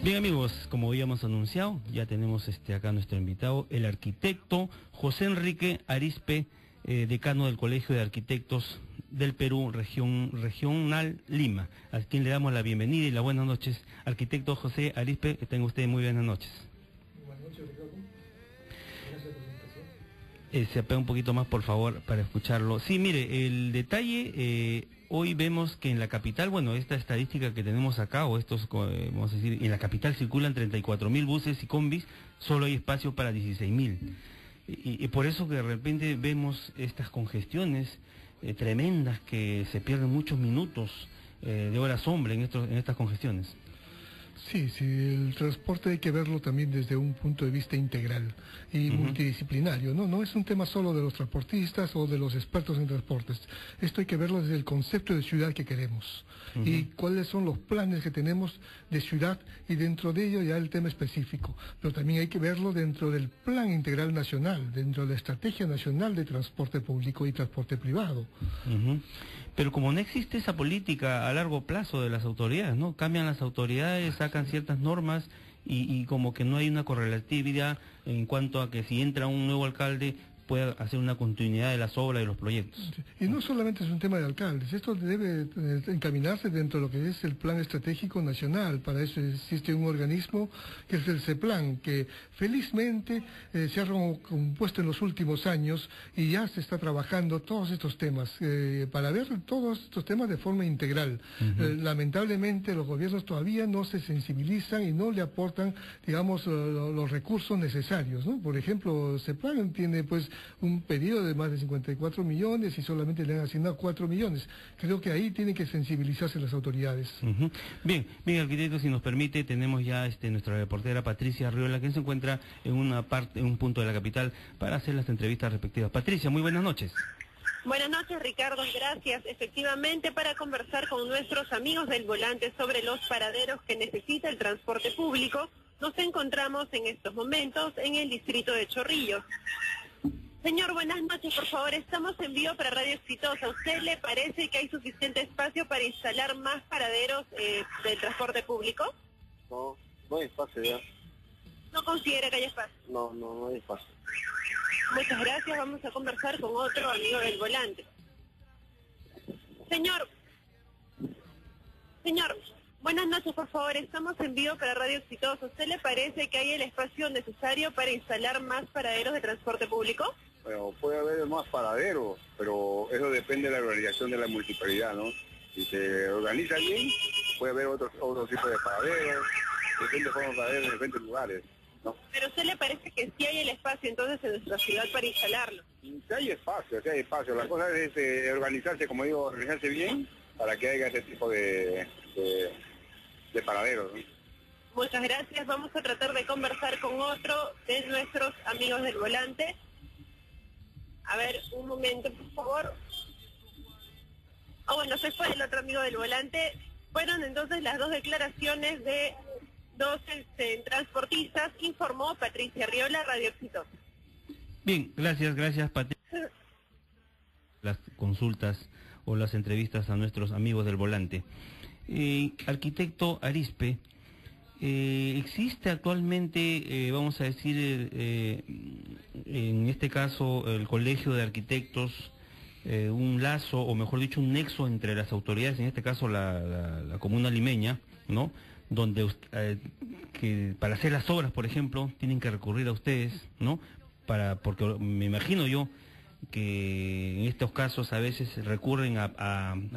Bien amigos, como habíamos anunciado, ya tenemos acá nuestro invitado, el arquitecto José Enrique Arizpe, decano del Colegio de Arquitectos del Perú, Regional Lima, a quien le damos la bienvenida y las buenas noches. Arquitecto José Arizpe, que tenga usted muy buenas noches. Buenas noches, Ricardo. Gracias por la invitación. Se apega un poquito más, por favor, para escucharlo. Sí, mire, el detalle, hoy vemos que en la capital, bueno, esta estadística que tenemos acá, o estos, vamos a decir, en la capital circulan 34.000 buses y combis, solo hay espacio para 16.000. Y por eso que de repente vemos estas congestiones tremendas, que se pierden muchos minutos de hora sombra en estas congestiones. Sí, el transporte hay que verlo también desde un punto de vista integral y multidisciplinario, ¿no? No es un tema solo de los transportistas o de los expertos en transportes. Esto hay que verlo desde el concepto de ciudad que queremos y cuáles son los planes que tenemos de ciudad, y dentro de ello ya el tema específico. Pero también hay que verlo dentro del Plan Integral Nacional, dentro de la Estrategia Nacional de Transporte Público y Transporte Privado. Pero como no existe esa política a largo plazo de las autoridades, ¿no? Cambian las autoridades, sacan ciertas normas y como que no hay una correlatividad en cuanto a que si entra un nuevo alcalde pueda hacer una continuidad de las obras y los proyectos. Y no solamente es un tema de alcaldes, esto debe encaminarse dentro de lo que es el Plan Estratégico Nacional. Para eso existe un organismo que es el CEPLAN, que felizmente se ha compuesto en los últimos años y ya se está trabajando todos estos temas, para ver todos estos temas de forma integral. Lamentablemente los gobiernos todavía no se sensibilizan y no le aportan, digamos, los recursos necesarios, ¿no? Por ejemplo, CEPLAN tiene pues un pedido de más de 54 millones y solamente le han asignado 4 millones. Creo que ahí tienen que sensibilizarse las autoridades. Bien, arquitecto, si nos permite, tenemos ya nuestra reportera Patricia Arriola, que se encuentra en un punto de la capital para hacer las entrevistas respectivas. Patricia, muy buenas noches. Buenas noches, Ricardo, gracias. Efectivamente, para conversar con nuestros amigos del volante sobre los paraderos que necesita el transporte público, nos encontramos en estos momentos en el distrito de Chorrillos. Señor, buenas noches, por favor, estamos en vivo para Radio Exitosa. ¿A usted le parece que hay suficiente espacio para instalar más paraderos del transporte público? No hay espacio ya. ¿No considera que haya espacio? No hay espacio. Muchas gracias, vamos a conversar con otro amigo del volante. Señor, buenas noches, por favor, estamos en vivo para Radio Exitosa. ¿A usted le parece que hay el espacio necesario para instalar más paraderos de transporte público? Bueno, puede haber más paraderos, pero eso depende de la organización de la municipalidad, ¿no? Si se organiza bien, puede haber otro tipo de paraderos, diferentes formas de paraderos en diferentes lugares, ¿no? Pero ¿a usted le parece que sí hay el espacio entonces en nuestra ciudad para instalarlo? Sí hay espacio. La cosa es organizarse, como digo, organizarse bien para que haya ese tipo de paraderos, ¿no? Muchas gracias. Vamos a tratar de conversar con otro de nuestros amigos del volante. A ver, un momento, por favor. Bueno, se fue el otro amigo del volante. Fueron entonces las dos declaraciones de dos transportistas, informó Patricia Arriola, Radio Exitosa. Bien, gracias Patricia. Las consultas o las entrevistas a nuestros amigos del volante. Arquitecto Arizpe, ¿existe actualmente, vamos a decir, en este caso, el Colegio de Arquitectos, un lazo, o mejor dicho, un nexo entre las autoridades, en este caso la comuna limeña, ¿no? Donde que para hacer las obras, por ejemplo, tienen que recurrir a ustedes, ¿no? Porque me imagino yo que en estos casos a veces recurren al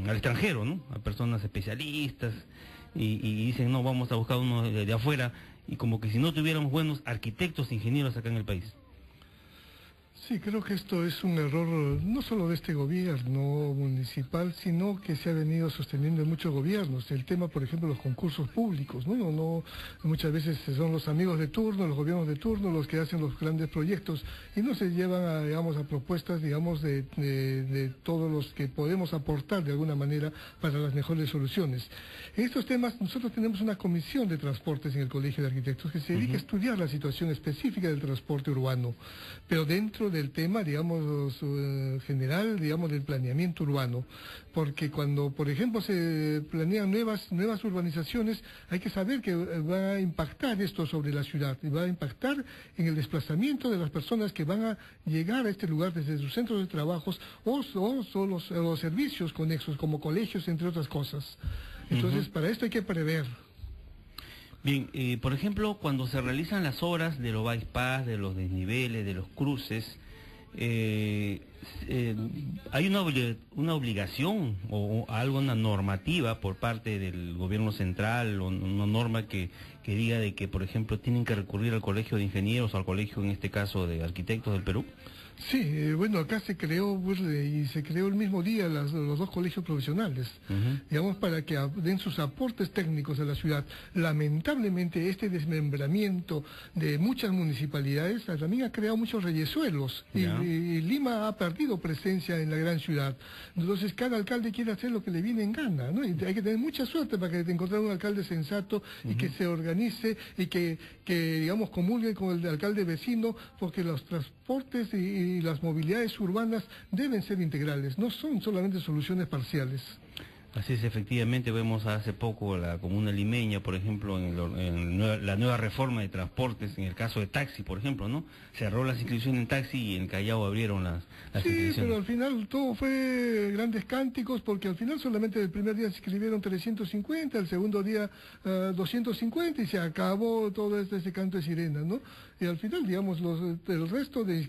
extranjero, ¿no? A personas especialistas y dicen, no, vamos a buscar uno de afuera, y como que si no tuviéramos buenos arquitectos, ingenieros acá en el país. Sí, creo que esto es un error no solo de este gobierno municipal, sino que se ha venido sosteniendo en muchos gobiernos. El tema, por ejemplo, de los concursos públicos, ¿no? Muchas veces son los amigos de turno, los gobiernos de turno, los que hacen los grandes proyectos y no se llevan a propuestas, de todos los que podemos aportar de alguna manera para las mejores soluciones. En estos temas nosotros tenemos una comisión de transportes en el Colegio de Arquitectos que se dedica a estudiar la situación específica del transporte urbano, pero dentro dentro del tema, digamos, general, digamos, del planeamiento urbano. Porque cuando, por ejemplo, se planean nuevas urbanizaciones, hay que saber que va a impactar esto sobre la ciudad, y va a impactar en el desplazamiento de las personas que van a llegar a este lugar desde sus centros de trabajos o los servicios conexos, como colegios, entre otras cosas. Entonces, para esto hay que prever. Bien, por ejemplo, cuando se realizan las obras de los bypass, de los desniveles, de los cruces, ¿hay una obligación o una normativa por parte del gobierno central, o una norma que diga de que, por ejemplo, tienen que recurrir al colegio de ingenieros o al colegio, en este caso, de arquitectos del Perú? Sí, bueno, acá se creó, pues, y se creó el mismo día los dos colegios profesionales, digamos, para que den sus aportes técnicos a la ciudad. Lamentablemente, este desmembramiento de muchas municipalidades también ha creado muchos reyesuelos, y Lima ha perdido presencia en la gran ciudad. Entonces, cada alcalde quiere hacer lo que le viene en gana, ¿no? Y hay que tener mucha suerte para que encontrar un alcalde sensato y que se organice y que digamos, comulgue con el alcalde vecino, porque los transportes y las movilidades urbanas deben ser integrales, no son solamente soluciones parciales. Así es, efectivamente, vemos hace poco la comuna limeña, por ejemplo, en la nueva reforma de transportes, en el caso de taxi, por ejemplo, ¿no? Cerró las inscripciones en taxi y en Callao abrieron las inscripciones. Sí, pero al final todo fue grandes cánticos, porque al final solamente el primer día se inscribieron 350, el segundo día 250, y se acabó todo ese canto de sirena, ¿no? Y al final, digamos, el resto de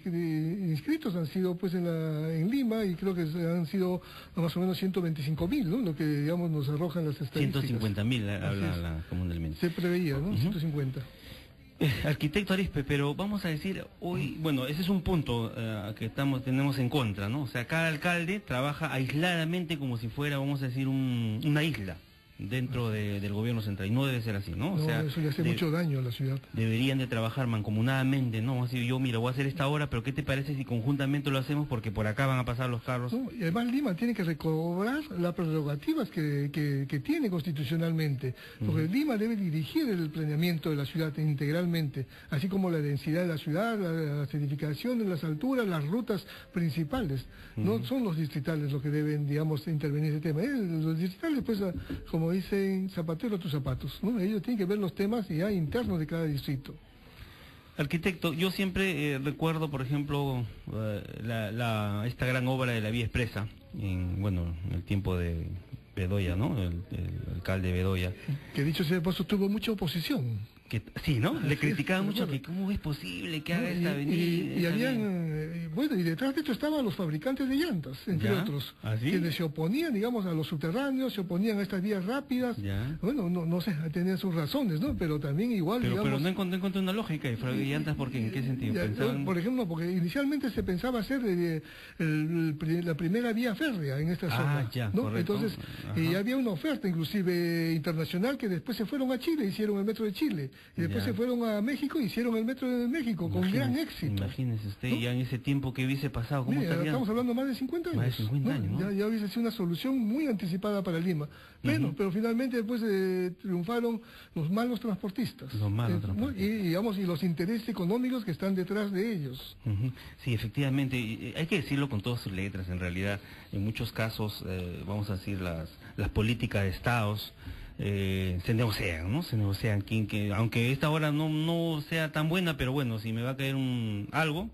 inscritos han sido, pues, en Lima, y creo que han sido más o menos 125.000, ¿no? Lo que, digamos, nos arrojan las estadísticas. 150.000 habla la comuna del Mendoza. Se preveía, ¿no? 150. Arquitecto Arizpe, pero vamos a decir hoy, bueno, ese es un punto que tenemos en contra, ¿no? O sea, cada alcalde trabaja aisladamente como si fuera, vamos a decir, una isla dentro del gobierno central, y no debe ser así, ¿no? O sea, eso le hace mucho daño a la ciudad. Deberían de trabajar mancomunadamente, ¿no? Así, yo, mira, voy a hacer esta obra, pero ¿qué te parece si conjuntamente lo hacemos? Porque por acá van a pasar los carros. No, y además Lima tiene que recobrar las prerrogativas que tiene constitucionalmente, porque Lima debe dirigir el planeamiento de la ciudad integralmente, así como la densidad de la ciudad, las edificaciones, las alturas, las rutas principales. No son los distritales los que deben, digamos, intervenir en ese tema. Los distritales, pues, como dicen, zapatero a tus zapatos, ¿no? Ellos tienen que ver los temas ya internos de cada distrito. Arquitecto, yo siempre recuerdo, por ejemplo, esta gran obra de la Vía Expresa, en el tiempo de Bedoya, ¿no? El alcalde Bedoya. Que dicho sea de paso, tuvo mucha oposición. Sí, ¿no? Le criticaban mucho que cómo es posible que haga esta avenida. Y habían, y detrás de esto estaban los fabricantes de llantas, entre otros, quienes se oponían, digamos, a los subterráneos, se oponían a estas vías rápidas. Bueno, no sé, tenían sus razones, ¿no? Pero también igual, pero digamos... Pero no encontré una lógica de llantas, porque ¿en qué sentido? Por ejemplo, porque inicialmente se pensaba hacer la primera vía férrea en esta zona, ¿no? Correcto. Entonces, había una oferta, inclusive internacional, que después se fueron a Chile, hicieron el metro de Chile. Y después se fueron a México y hicieron el metro de México, con gran éxito. Imagínese usted, ya en ese tiempo que hubiese pasado, ¿cómo estaría? Estamos hablando más de 50 años. Más de 50 años, ¿no? Ya hubiese sido una solución muy anticipada para Lima. Bueno, pero finalmente después triunfaron los malos transportistas. Los malos transportistas. Y, digamos, y los intereses económicos que están detrás de ellos. Sí, efectivamente, hay que decirlo con todas sus letras, en realidad. En muchos casos, vamos a decir, las políticas de estados se negocian, ¿no? Se negocian, aunque esta hora no sea tan buena, pero bueno, si me va a caer algo,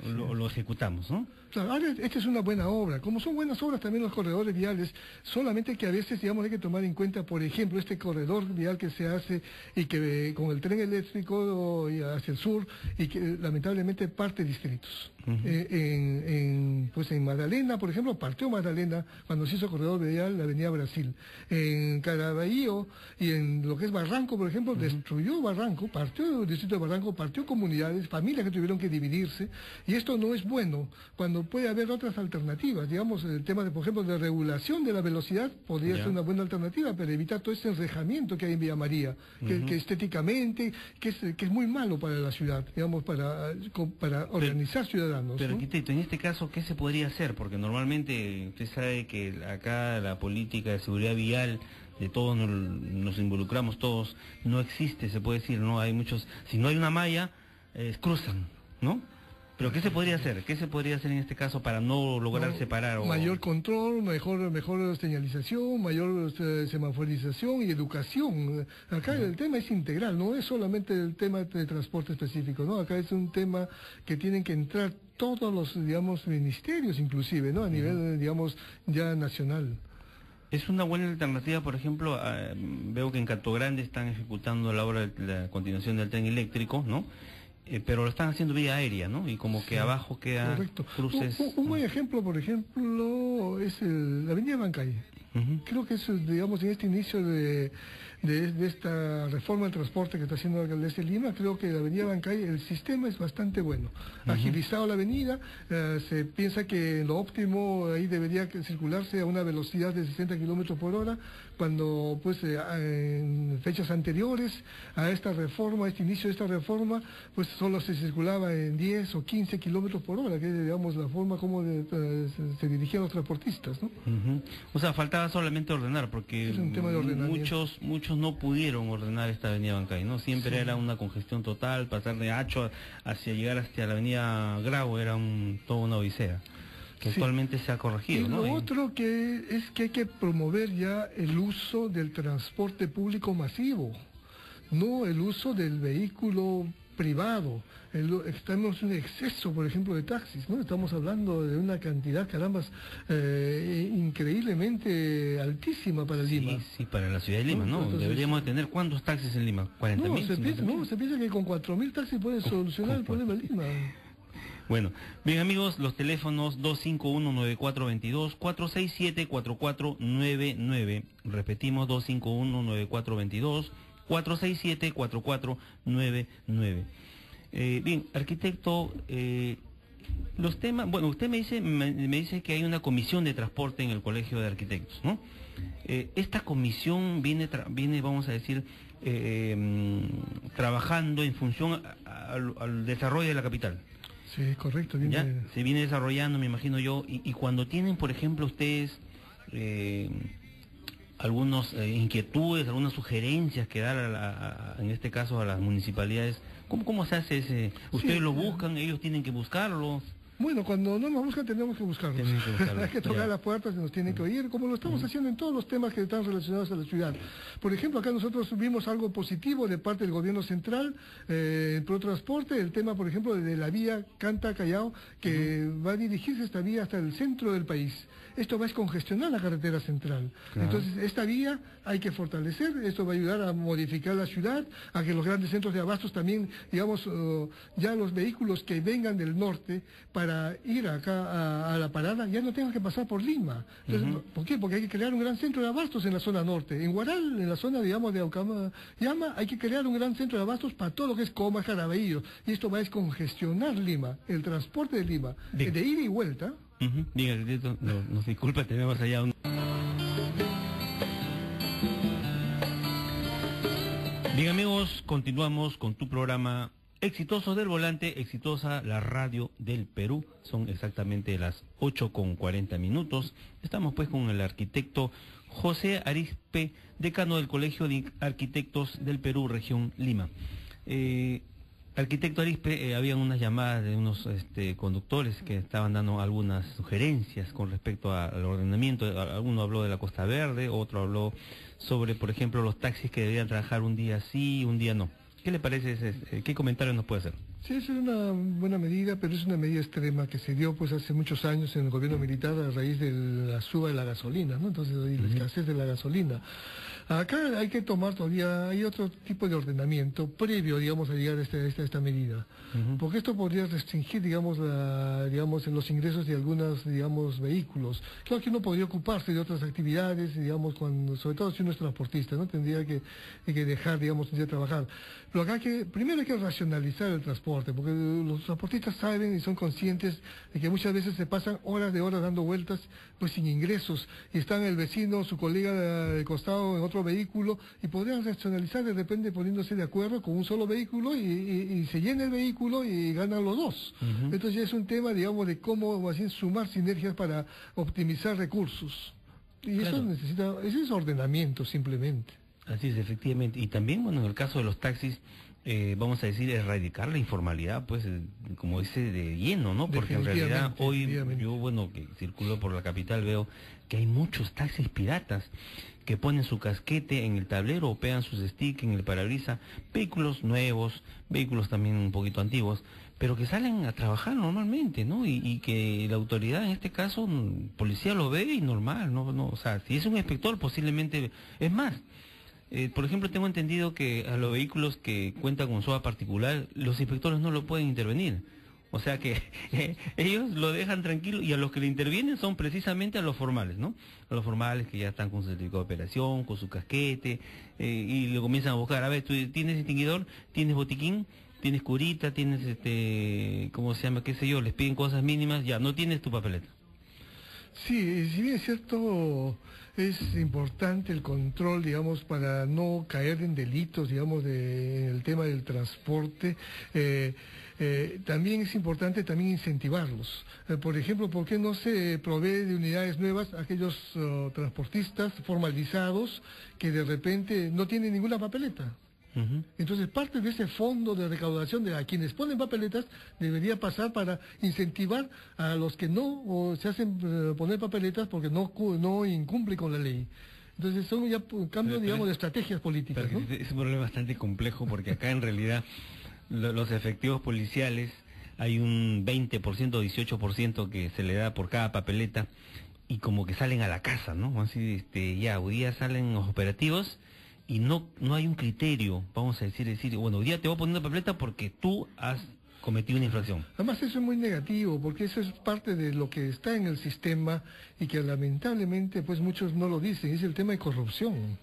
lo ejecutamos, ¿no? Claro, ahora esta es una buena obra. Como son buenas obras también los corredores viales, solamente que a veces, digamos, hay que tomar en cuenta, por ejemplo, este corredor vial que se hace y que con el tren eléctrico hacia el sur, y que lamentablemente parte distritos. Pues en Magdalena, por ejemplo, partió Magdalena cuando se hizo corredor vial la avenida Brasil. En Caraballo y en lo que es Barranco, por ejemplo, destruyó Barranco, partió el distrito de Barranco, partió comunidades, familias que tuvieron que dividirse, y esto no es bueno cuando puede haber otras alternativas. Digamos, el tema, por ejemplo, de regulación de la velocidad podría ser una buena alternativa, pero evitar todo ese enrejamiento que hay en Villa María, que estéticamente, que es muy malo para la ciudad, digamos, para organizar ciudadanos. Pero, arquitecto, en este caso, ¿qué se podría hacer? Porque normalmente usted sabe que acá la política de seguridad vial, de todos nos involucramos todos, no existe, se puede decir, ¿no? Hay muchos, si no hay una malla, cruzan, ¿no? Pero ¿qué se podría hacer? ¿Qué se podría hacer en este caso para no lograr separar? Mayor control, mejor señalización, mayor semaforización y educación. Acá el tema es integral, no es solamente el tema de transporte específico, ¿no? Acá es un tema que tienen que entrar todos los, digamos, ministerios inclusive, ¿no? A nivel, digamos, ya nacional. Es una buena alternativa, por ejemplo, veo que en Canto Grande están ejecutando la obra de la continuación del tren eléctrico, ¿no? Pero lo están haciendo vía aérea, ¿no? Y como que abajo queda cruces. Un buen ejemplo, por ejemplo, es la Avenida Bancay. Creo que es, digamos, en este inicio de esta reforma del transporte que está haciendo la alcaldesa de Lima, creo que la avenida Bancay, el sistema es bastante bueno. Agilizado la avenida, se piensa que lo óptimo ahí debería circularse a una velocidad de 60 kilómetros por hora, cuando pues en fechas anteriores a esta reforma, a este inicio de esta reforma, pues solo se circulaba en 10 o 15 kilómetros por hora, que es, digamos, la forma como se dirigían los transportistas, ¿no? O sea, faltaba solamente ordenar, porque es un tema de muchos no pudieron ordenar esta avenida Bancay, ¿no? Siempre era una congestión total, pasar de Hacho hacia llegar hasta la avenida Grau era toda una odisea, que actualmente se ha corregido, y ¿no? Lo otro que es que hay que promover ya el uso del transporte público masivo, no el uso del vehículo privado. Estamos en un exceso, por ejemplo, de taxis, ¿no? Estamos hablando de una cantidad, carambas, increíblemente altísima para Lima. Sí, para la ciudad de Lima, ¿no? Entonces, deberíamos tener ¿cuántos taxis en Lima? ¿40.000? Se piensa que con 4.000 taxis puede solucionar el problema de Lima. Bueno, bien amigos, los teléfonos 251-9422, 467-4499, repetimos 251-9422, 467-4499. Bien, arquitecto, los temas, bueno, usted me dice que hay una comisión de transporte en el Colegio de Arquitectos, ¿no? Esta comisión viene, vamos a decir, trabajando en función al desarrollo de la capital. Sí, correcto. Se viene desarrollando, me imagino yo, y cuando tienen, por ejemplo, ustedes algunas inquietudes, algunas sugerencias que dar, en este caso, a las municipalidades, ¿cómo se hace ese? ¿Ustedes lo buscan, ellos tienen que buscarlo? Bueno, cuando no nos buscan tenemos que buscarlos. Hay que tocar las puertas y nos tienen que oír, como lo estamos haciendo en todos los temas que están relacionados a la ciudad. Por ejemplo, acá nosotros vimos algo positivo de parte del gobierno central, en ProTransporte, el tema, por ejemplo, de la vía Canta-Callao, que va a dirigirse esta vía hasta el centro del país. Esto va a descongestionar la carretera central. Entonces, esta vía hay que fortalecer, esto va a ayudar a modificar la ciudad, a que los grandes centros de abastos también, digamos, ya los vehículos que vengan del norte para ir acá a la parada ya no tengan que pasar por Lima. Entonces, ¿por qué? Porque hay que crear un gran centro de abastos en la zona norte. En Huaral, en la zona, digamos, de Aucayama, hay que crear un gran centro de abastos para todo lo que es Comas, Caraballo. Y esto va a descongestionar Lima, el transporte de Lima, de ida y vuelta. Diga, nos disculpa, tenemos allá un... Bien amigos, continuamos con tu programa Exitosos del Volante, exitosa la radio del Perú. Son exactamente las 8:40. Estamos pues con el arquitecto José Arizpe, decano del Colegio de Arquitectos del Perú, región Lima. Arquitecto Arizpe, habían unas llamadas de unos conductores que estaban dando algunas sugerencias con respecto al ordenamiento. Uno habló de la Costa Verde, otro habló sobre, por ejemplo, los taxis que debían trabajar un día sí, un día no. ¿Qué le parece qué comentario nos puede hacer? Sí, es una buena medida, pero es una medida extrema que se dio pues hace muchos años en el gobierno militar a raíz de la suba de la gasolina, ¿no? Entonces, la escasez de la gasolina. Acá hay que tomar todavía, hay otro tipo de ordenamiento previo, digamos, a llegar a esta medida. Porque esto podría restringir, digamos, en los ingresos de algunos, digamos, vehículos. Claro que uno podría ocuparse de otras actividades, digamos, sobre todo si uno es transportista, ¿no? Tendría que dejar, digamos, de trabajar. Pero acá primero hay que racionalizar el transporte, porque los transportistas saben y son conscientes de que muchas veces se pasan horas de horas dando vueltas, pues sin ingresos, y están el vecino, su colega de costado en otro vehículo, y podrían racionalizar de repente poniéndose de acuerdo con un solo vehículo y se llena el vehículo y ganan los dos. Entonces ya es un tema, digamos, de cómo así sumar sinergias para optimizar recursos. Y eso es ordenamiento simplemente. Así es, efectivamente. Y también, bueno, en el caso de los taxis, vamos a decir, erradicar la informalidad, pues, como dice, de lleno, ¿no? Porque en realidad hoy yo, bueno, que circulo por la capital, veo que hay muchos taxis piratas que ponen su casquete en el tablero o pegan sus stickers en el parabrisas, vehículos nuevos, vehículos también un poquito antiguos, pero que salen a trabajar normalmente, ¿no? Y que la autoridad, en este caso, policía lo ve y normal, ¿no? O sea, si es un inspector, posiblemente, es más. Por ejemplo, tengo entendido que a los vehículos que cuentan con SOA particular, los inspectores no lo pueden intervenir. O sea que ellos lo dejan tranquilo y a los que le intervienen son precisamente a los formales, ¿no? A los formales que ya están con su certificado de operación, con su casquete, y lo comienzan a buscar. A ver, ¿tú tienes extinguidor? ¿Tienes botiquín? ¿Tienes curita? ¿Tienes, cómo se llama? ¿Qué sé yo? Les piden cosas mínimas, ya, no tienes tu papeleta. Sí, si bien es cierto, es importante el control, digamos, para no caer en delitos, digamos, en el tema del transporte. También es importante también incentivarlos. Por ejemplo, ¿por qué no se provee de unidades nuevas a aquellos transportistas formalizados que de repente no tienen ninguna papeleta? Entonces parte de ese fondo de recaudación de a quienes ponen papeletas debería pasar para incentivar a los que no o se hacen poner papeletas porque no incumplen con la ley. Entonces son ya cambios, digamos, de estrategias políticas, ¿no? Es un problema bastante complejo porque acá en realidad los efectivos policiales hay un 20%, 18% que se le da por cada papeleta y como que salen a la casa, ¿no? Así, ya, hoy día salen los operativos y no hay un criterio, vamos a decir, bueno, hoy día te voy a poner una papeleta porque tú has cometido una infracción. Además eso es muy negativo, porque eso es parte de lo que está en el sistema y que lamentablemente pues muchos no lo dicen, es el tema de corrupción.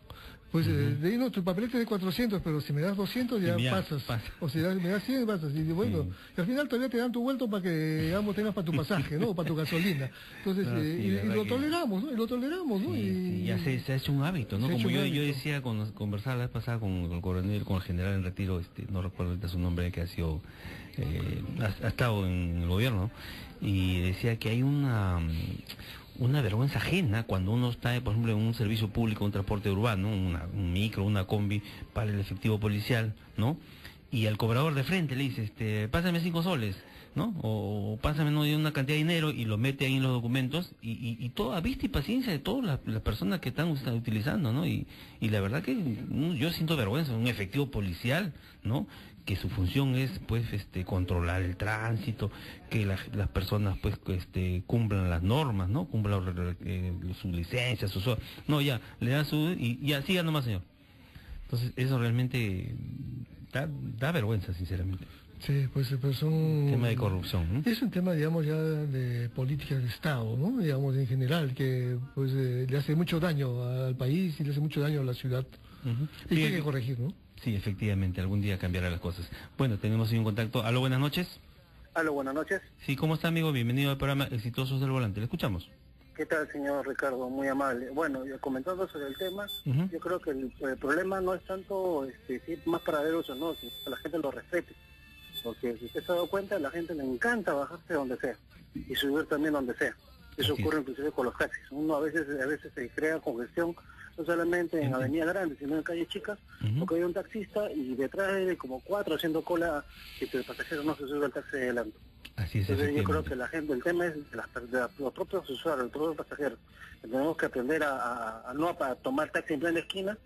Pues no, tu papeleta es de 400, pero si me das 200 ya pasas. O si me das 100 pasas. Y bueno, y al final todavía te dan tu vuelto para que, digamos, tengas para tu pasaje, ¿no? O para tu gasolina. Entonces, y lo toleramos, ¿no? Y lo toleramos, ¿no? Sí, ya se ha hecho un hábito, ¿no? Como yo decía, cuando conversaba la vez pasada con el coronel, con el general en retiro, no recuerdo ahorita su nombre, que ha sido, ha estado en el gobierno, y decía que hay una vergüenza ajena cuando uno está, por ejemplo, en un servicio público, un transporte urbano, un micro, una combi, para el efectivo policial, ¿no? Y al cobrador de frente le dice, pásame 5 soles, ¿no? O pásame una cantidad de dinero y lo mete ahí en los documentos y toda vista y paciencia de todas las personas que están utilizando, ¿no? Y la verdad que yo siento vergüenza, un efectivo policial, ¿no? Que su función es pues controlar el tránsito, que las personas pues cumplan las normas, ¿no? Cumplan su licencia, no, ya, le da y ya, siga nomás, señor. Entonces eso realmente da vergüenza, sinceramente. Sí, pues son... Un tema de corrupción, ¿no? Es un tema, digamos, ya de política de Estado, ¿no? Digamos, en general, que pues le hace mucho daño al país y le hace mucho daño a la ciudad. Y hay que corregir, ¿no? Sí, efectivamente, algún día cambiará las cosas. Bueno, tenemos un contacto. Aló, buenas noches. Aló, buenas noches. Sí, ¿cómo está, amigo? Bienvenido al programa Exitosos del Volante. Le escuchamos. ¿Qué tal, señor Ricardo? Muy amable. Bueno, comentando sobre el tema, yo creo que el problema no es tanto si más paraderos o no, sino que la gente lo respete. Porque si usted se ha dado cuenta, a la gente le encanta bajarse donde sea y subir también donde sea. Eso ocurre inclusive con los taxis. Uno a veces se crea congestión, no solamente en avenidas grandes, sino en calles chicas, porque hay un taxista y detrás de como 4 haciendo cola y que el pasajero no se sube al taxi adelante. Así es. Entonces yo creo que la gente, el tema es de los propios usuarios, los propios pasajeros. Tenemos que aprender a no a tomar taxi en plena esquina,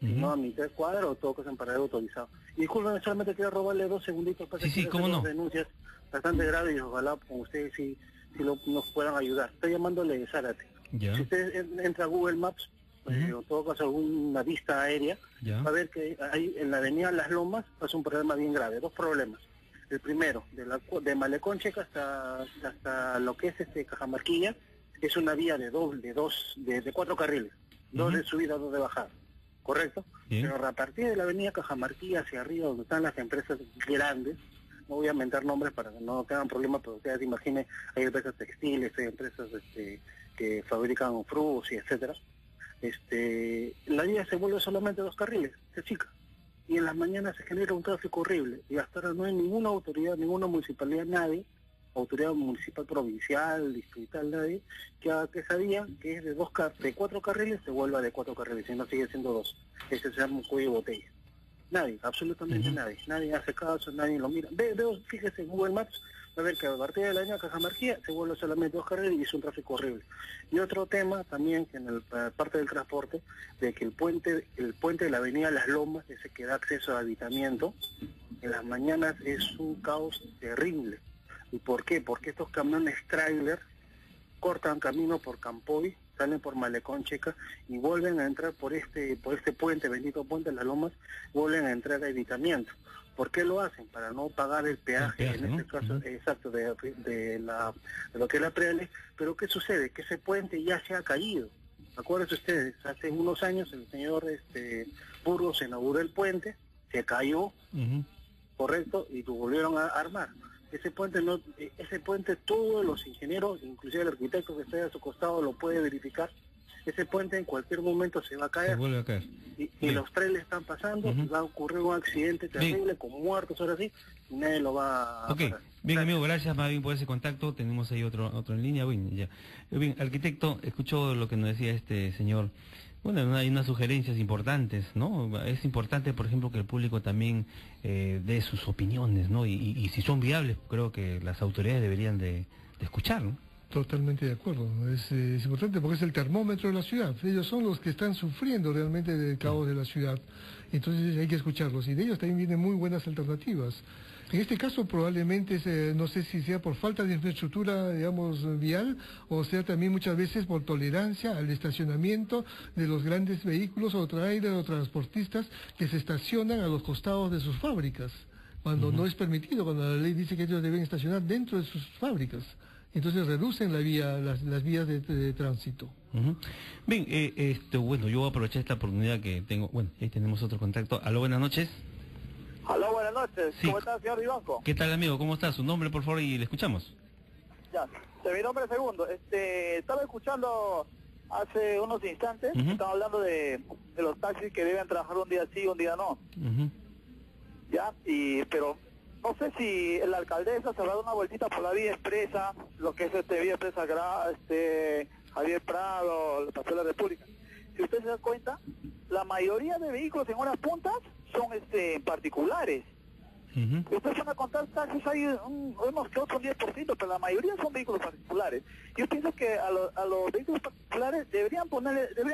sino a mitad de cuadra o todo que es en paradero autorizado. Y disculpen, solamente quiero robarle 2 segunditos para sí, cómo no. Denuncias bastante graves y ojalá con ustedes sí nos puedan ayudar. Estoy llamándole de Zárate. Si usted entra a Google Maps, en todo caso alguna vista aérea, va a ver que hay en la avenida Las Lomas pasa un problema bien grave, 2 problemas. El primero, de Malecón Checa hasta lo que es Cajamarquilla, es una vía de 4 carriles, 2 de subida, 2 de bajada, ¿correcto? Pero a partir de la avenida Cajamarquilla hacia arriba, donde están las empresas grandes, no voy a mentar nombres para que no tengan problemas, pero ustedes imaginen, hay empresas textiles, hay empresas que fabrican frutos y etcétera. La vía se vuelve solamente 2 carriles, se chica. Y en las mañanas se genera un tráfico horrible. Y hasta ahora no hay ninguna autoridad, ninguna municipalidad, nadie autoridad municipal, provincial, distrital, nadie, que sabían que es de 4 carriles se vuelva de 4 carriles, y no sigue siendo 2. Ese se llama un cuello de botella. Nadie, absolutamente nadie hace caso, nadie lo mira. Fíjese en Google Maps, va a ver que a partir de la año Cajamarquía se vuelve solamente 2 carriles y es un tráfico horrible. Y otro tema también, que en la parte del transporte, de que el puente de la avenida Las Lomas, ese que da acceso a habitamiento, en las mañanas es un caos terrible. ¿Y por qué? Porque estos camiones trailer cortan camino por Campoy, salen por Malecón Checa y vuelven a entrar por este puente, bendito puente de Las Lomas, vuelven a entrar a evitamiento. ¿Por qué lo hacen? Para no pagar el peaje, en este caso, exacto, de lo que es la Preale. Pero ¿qué sucede? Que ese puente ya se ha caído. Acuérdense ustedes, hace unos años el señor Burgos inauguró el puente, se cayó, correcto, y lo volvieron a armar. Ese puente todos los ingenieros, inclusive el arquitecto que esté a su costado lo puede verificar. Ese puente en cualquier momento se va a caer. Se vuelve a caer. Y los trenes están pasando, y va a ocurrir un accidente terrible, con muertos, ahora sí, y nadie lo va a parar. Bien, amigo, gracias más bien por ese contacto. Tenemos ahí otro en línea. Bien, arquitecto, escuchó lo que nos decía este señor. Bueno, hay unas sugerencias importantes, ¿no? Es importante, por ejemplo, que el público también dé sus opiniones, ¿no? Y si son viables, creo que las autoridades deberían de escuchar, ¿no? Totalmente de acuerdo. Es importante porque es el termómetro de la ciudad. Ellos son los que están sufriendo realmente del caos de la ciudad. Entonces hay que escucharlos. Y de ellos también vienen muy buenas alternativas. En este caso probablemente, no sé si sea por falta de infraestructura, digamos, vial, o sea también muchas veces por tolerancia al estacionamiento de los grandes vehículos o trailers o transportistas que se estacionan a los costados de sus fábricas, cuando no es permitido, cuando la ley dice que ellos deben estacionar dentro de sus fábricas. Entonces reducen las vías de tránsito. Bien, bueno, yo voy a aprovechar esta oportunidad que tengo. Bueno, ahí tenemos otro contacto. Aló, buenas noches. Aló, buenas noches. Sí. ¿Cómo está, señor Vivanco? ¿Qué tal, amigo? ¿Cómo está? Su nombre, por favor, y le escuchamos. Ya, mi nombre es Segundo. Estaba escuchando hace unos instantes, estaba hablando de los taxis que deben trabajar un día sí, un día no. Ya, pero no sé si la alcaldesa se habrá dado una vueltita por la vía expresa, lo que es vía expresa Javier Prado, el Paseo de la República. Si usted se da cuenta, la mayoría de vehículos en horas puntas son particulares. Ustedes van a contar taxis, hay unos que otros 10%, pero la mayoría son vehículos particulares. Yo pienso que a los vehículos particulares deberían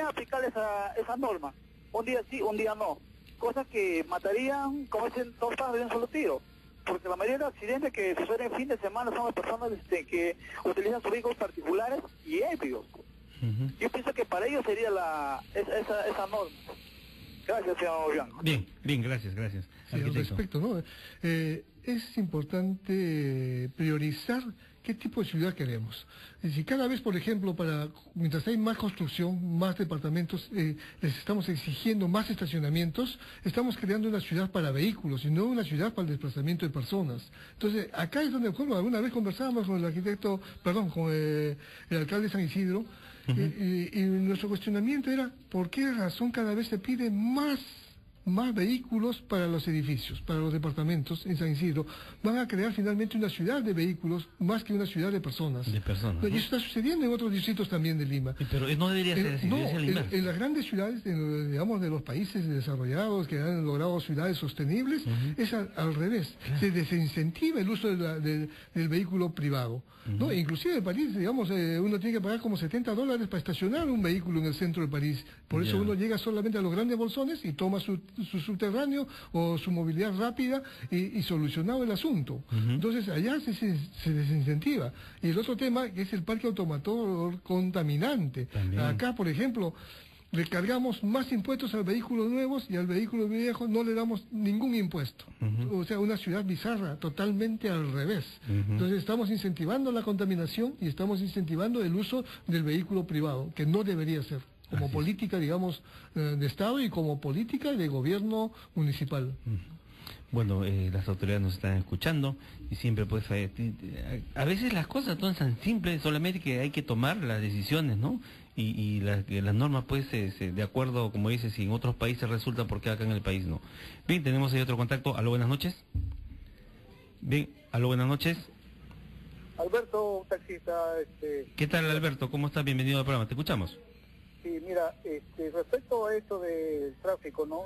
aplicarles esa norma. Un día sí, un día no. Cosa que matarían, como dicen, 2 pájaros de un solo tiro. Porque la mayoría de los accidentes que suceden en fin de semana son las personas que utilizan sus vehículos particulares y ebrios. Yo pienso que para ellos sería esa norma. Gracias, señor Blanco. Bien, gracias. Sí, al respecto, ¿no? Es importante priorizar qué tipo de ciudad queremos. Si cada vez, por ejemplo, mientras hay más construcción, más departamentos, les estamos exigiendo más estacionamientos, estamos creando una ciudad para vehículos y no una ciudad para el desplazamiento de personas. Entonces, acá es donde, alguna vez conversábamos con con el alcalde de San Isidro, y nuestro cuestionamiento era, ¿por qué razón cada vez se pide más vehículos para los edificios, para los departamentos en San Isidro? Van a crear finalmente una ciudad de vehículos más que una ciudad de personas. Y eso está sucediendo en otros distritos también de Lima. Pero no debería ser así. No, en las grandes ciudades, digamos, de los países desarrollados que han logrado ciudades sostenibles, es al revés. Claro. Se desincentiva el uso del vehículo privado. ¿No? Inclusive en París, digamos, uno tiene que pagar como $70 para estacionar un vehículo en el centro de París. Por eso uno llega solamente a los grandes bolsones y toma su subterráneo o su movilidad rápida y solucionado el asunto. Entonces allá se desincentiva. Y el otro tema que es el parque automotor contaminante. También. Acá, por ejemplo, le cargamos más impuestos a vehículos nuevos y al vehículo viejo no le damos ningún impuesto. O sea, una ciudad bizarra, totalmente al revés. Entonces estamos incentivando la contaminación y estamos incentivando el uso del vehículo privado, que no debería ser, como política, digamos, de Estado y como política de gobierno municipal. Bueno, las autoridades nos están escuchando y siempre pues a veces las cosas son tan simples, solamente que hay que tomar las decisiones, ¿no? Y las normas pues de acuerdo, como dices, si en otros países resulta, porque acá en el país no. Bien, tenemos ahí otro contacto. Aló, buenas noches. Bien, aló, buenas noches. Alberto, taxista. ¿Qué tal, Alberto? ¿Cómo estás? Bienvenido al programa. ¿Te escuchamos? Sí, mira, respecto a esto del tráfico, ¿no?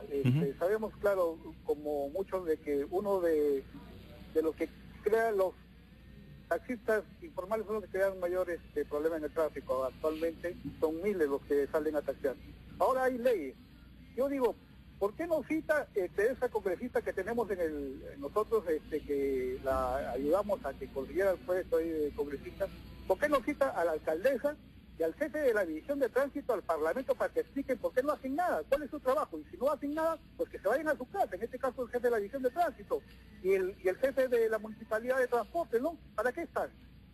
Sabemos, claro, como muchos, de que uno de los que crean los taxistas informales son los que crean mayor problema en el tráfico. Actualmente son miles los que salen a taxiar. Ahora hay leyes. Yo digo, ¿por qué no cita esa congresista que tenemos nosotros, que la ayudamos a que consiguiera el puesto ahí de congresista? ¿Por qué no cita a la alcaldesa y al jefe de la división de tránsito al Parlamento para que expliquen por qué no hacen nada? ¿Cuál es su trabajo? Y si no hacen nada, pues que se vayan a su casa. En este caso, el jefe de la división de tránsito y el jefe de la municipalidad de transporte, ¿no? ¿Para qué están?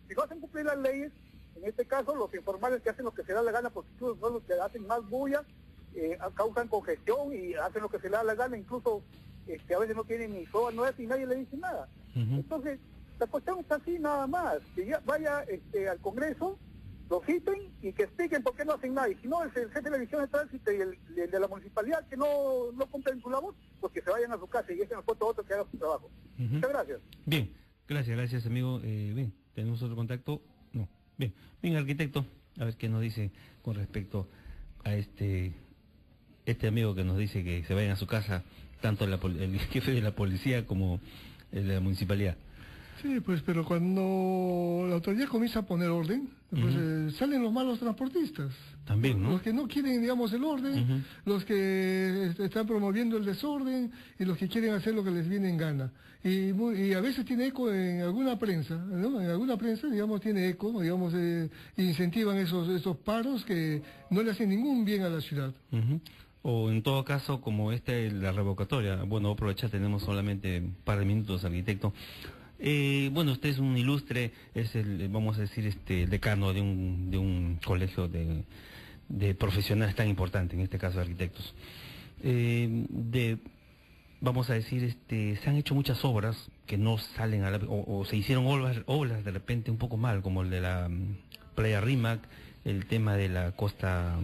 Si no hacen cumplir las leyes, en este caso, los informales que hacen lo que se da la gana, porque son los que hacen más bulla, causan congestión y hacen lo que se le da la gana, incluso a veces no tienen ni soga nueva y nadie le dice nada. Entonces, la cuestión está así nada más, que ya vaya al Congreso, lo citen y que expliquen por qué no hacen nada. Y si no, es el jefe de la división de tránsito y el de la municipalidad que no cumplen su labor, pues que se vayan a su casa y dejen al puesto a otro que haga su trabajo. Muchas gracias. Bien, gracias amigo. Bien, ¿tenemos otro contacto? No. Bien, arquitecto, a ver qué nos dice con respecto a este amigo que nos dice que se vayan a su casa, tanto el jefe de la policía como el de la municipalidad. Sí, pues, pero cuando la autoridad comienza a poner orden, pues salen los malos transportistas. También, ¿no? Los que no quieren, digamos, el orden, los que están promoviendo el desorden y los que quieren hacer lo que les viene en gana. Y a veces tiene eco en alguna prensa, ¿no? En alguna prensa, digamos, tiene eco, digamos, incentivan esos paros que no le hacen ningún bien a la ciudad. O en todo caso, como la revocatoria. Bueno, aprovechar, tenemos solamente un par de minutos, arquitecto. Bueno, usted es un ilustre, es vamos a decir, el decano de un colegio de profesionales tan importante, en este caso de arquitectos. Vamos a decir, se han hecho muchas obras que no salen o se hicieron obras de repente un poco mal, como el de la playa Rímac, el tema de la Costa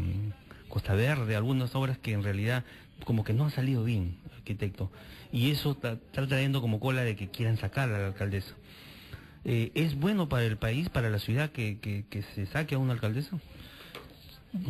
Verde, algunas obras que en realidad como que no han salido bien, arquitecto. Y eso está trayendo como cola de que quieran sacar a la alcaldesa. ¿Es bueno para el país, para la ciudad, que se saque a una alcaldesa?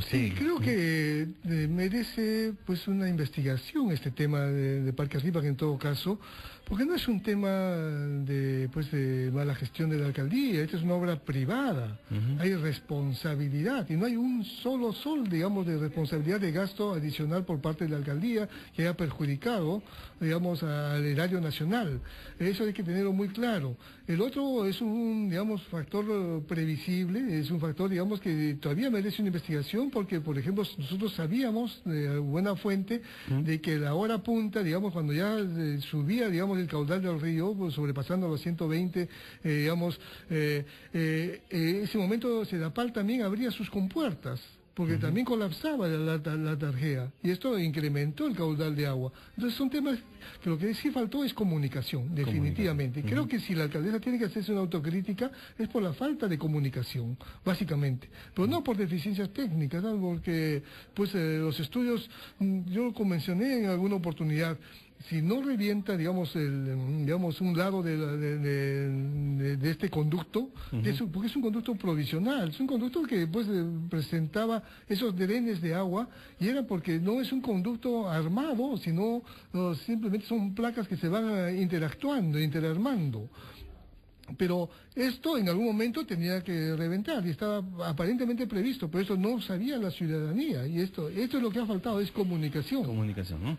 Sí, creo que merece pues una investigación este tema de Parque Rímac en todo caso, porque no es un tema de mala gestión de la alcaldía. Esta es una obra privada, hay responsabilidad y no hay un solo sol, digamos, de responsabilidad de gasto adicional por parte de la alcaldía que haya perjudicado, digamos, al erario nacional. Eso hay que tenerlo muy claro. El otro es un, digamos, factor previsible, es un factor, digamos, que todavía merece una investigación, porque, por ejemplo, nosotros sabíamos de buena fuente de que la hora punta, digamos, cuando ya subía, digamos, el caudal del río, pues, sobrepasando los 120, ese momento Sedapal también abría sus compuertas, porque también colapsaba la tarjea, y esto incrementó el caudal de agua. Entonces son temas que lo que sí faltó es comunicación, definitivamente. Y creo que si la alcaldesa tiene que hacerse una autocrítica es por la falta de comunicación, básicamente, pero no por deficiencias técnicas, ¿no? Porque pues los estudios, yo lo mencioné en alguna oportunidad, si no revienta, digamos, un lado de este conducto, porque es un conducto provisional, es un conducto que pues presentaba esos drenes de agua, y era porque no es un conducto armado, sino simplemente son placas que se van interarmando. Pero esto en algún momento tenía que reventar y estaba aparentemente previsto, pero eso no sabía la ciudadanía, y esto es lo que ha faltado, es comunicación. Comunicación, ¿no?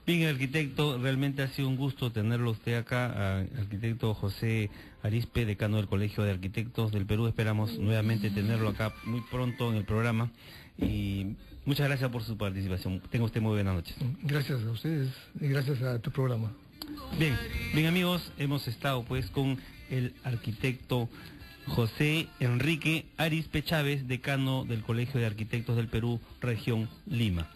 Bien, arquitecto, realmente ha sido un gusto tenerlo usted acá, arquitecto José Arizpe, decano del Colegio de Arquitectos del Perú. Esperamos nuevamente tenerlo acá muy pronto en el programa, y muchas gracias por su participación. Tenga usted muy buenas noches. Gracias a ustedes y gracias a tu programa. Bien amigos, hemos estado pues con el arquitecto José Enrique Arizpe Chávez, decano del Colegio de Arquitectos del Perú, región Lima.